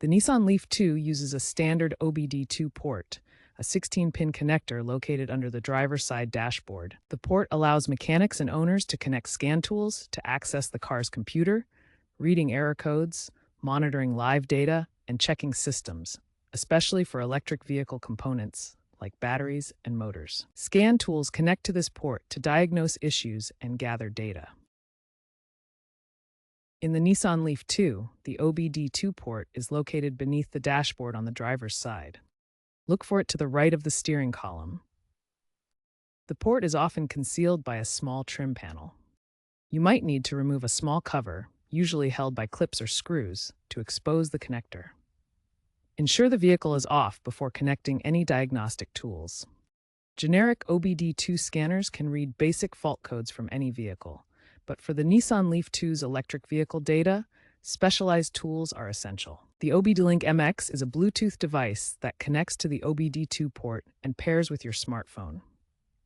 The Nissan Leaf II uses a standard OBD2 port, a 16-pin connector located under the driver's side dashboard. The port allows mechanics and owners to connect scan tools to access the car's computer, reading error codes, monitoring live data, and checking systems, especially for electric vehicle components like batteries and motors. Scan tools connect to this port to diagnose issues and gather data. In the Nissan Leaf II, the OBD2 port is located beneath the dashboard on the driver's side. Look for it to the right of the steering column. The port is often concealed by a small trim panel. You might need to remove a small cover, usually held by clips or screws, to expose the connector. Ensure the vehicle is off before connecting any diagnostic tools. Generic OBD2 scanners can read basic fault codes from any vehicle, but for the Nissan Leaf II's electric vehicle data, specialized tools are essential. The OBD-Link MX is a Bluetooth device that connects to the OBD2 port and pairs with your smartphone.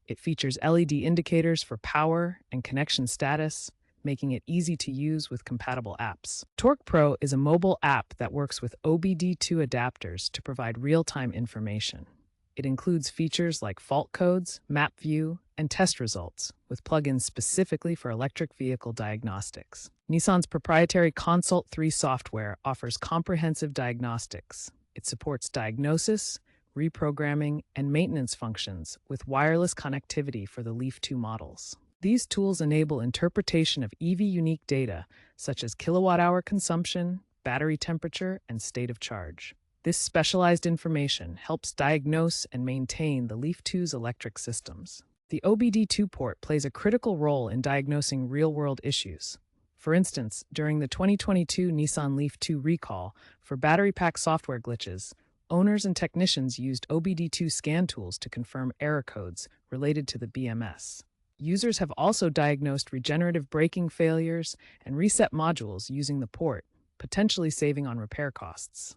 It features LED indicators for power and connection status, making it easy to use with compatible apps. Torque Pro is a mobile app that works with OBD2 adapters to provide real-time information. It includes features like fault codes, map view, and test results, with plugins specifically for electric vehicle diagnostics. Nissan's proprietary Consult 3 software offers comprehensive diagnostics. It supports diagnosis, reprogramming, and maintenance functions with wireless connectivity for the Leaf II models. These tools enable interpretation of EV-unique data, such as kilowatt-hour consumption, battery temperature, and state of charge. This specialized information helps diagnose and maintain the Leaf II's electric systems. The OBD2 port plays a critical role in diagnosing real-world issues. For instance, during the 2022 Nissan Leaf II recall for battery pack software glitches, owners and technicians used OBD2 scan tools to confirm error codes related to the BMS. Users have also diagnosed regenerative braking failures and reset modules using the port, potentially saving on repair costs.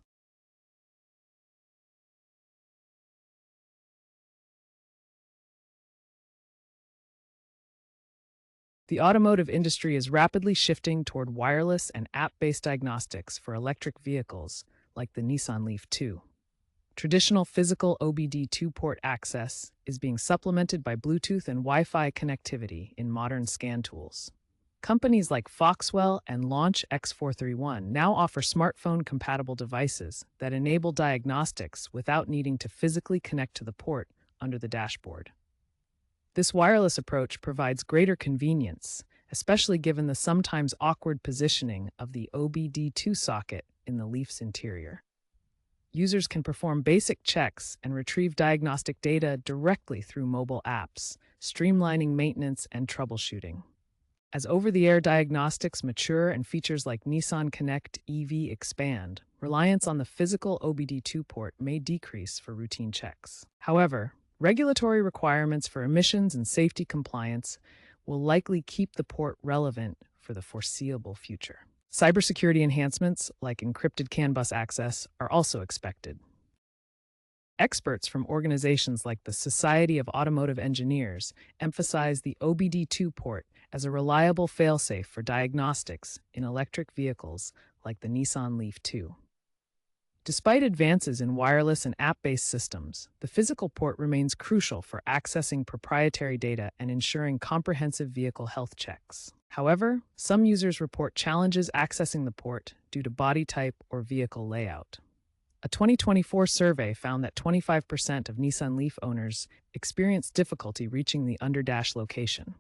The automotive industry is rapidly shifting toward wireless and app-based diagnostics for electric vehicles, like the Nissan Leaf II. Traditional physical OBD2 port access is being supplemented by Bluetooth and Wi-Fi connectivity in modern scan tools. Companies like Foxwell and Launch X431 now offer smartphone-compatible devices that enable diagnostics without needing to physically connect to the port under the dashboard. This wireless approach provides greater convenience, especially given the sometimes awkward positioning of the OBD2 socket in the Leaf's interior. Users can perform basic checks and retrieve diagnostic data directly through mobile apps, streamlining maintenance and troubleshooting. As over-the-air diagnostics mature and features like Nissan Connect EV expand, reliance on the physical OBD2 port may decrease for routine checks. However, regulatory requirements for emissions and safety compliance will likely keep the port relevant for the foreseeable future. Cybersecurity enhancements, like encrypted CAN bus access, are also expected. Experts from organizations like the Society of Automotive Engineers emphasize the OBD2 port as a reliable failsafe for diagnostics in electric vehicles like the Nissan Leaf II. Despite advances in wireless and app-based systems, the physical port remains crucial for accessing proprietary data and ensuring comprehensive vehicle health checks. However, some users report challenges accessing the port due to body type or vehicle layout. A 2024 survey found that 25% of Nissan Leaf owners experienced difficulty reaching the under-dash location,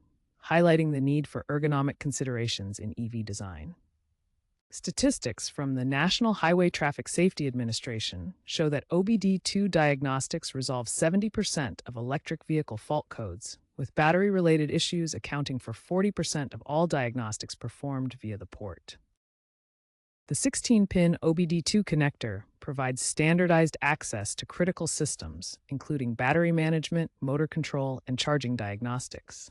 highlighting the need for ergonomic considerations in EV design. Statistics from the National Highway Traffic Safety Administration show that OBD2 diagnostics resolve 70% of electric vehicle fault codes, with battery-related issues accounting for 40% of all diagnostics performed via the port. The 16-pin OBD2 connector provides standardized access to critical systems, including battery management, motor control, and charging diagnostics.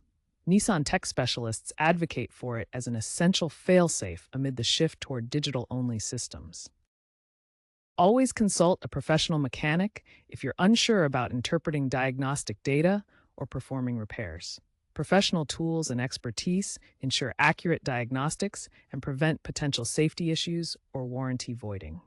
Nissan tech specialists advocate for it as an essential failsafe amid the shift toward digital-only systems. Always consult a professional mechanic if you're unsure about interpreting diagnostic data or performing repairs. Professional tools and expertise ensure accurate diagnostics and prevent potential safety issues or warranty voiding.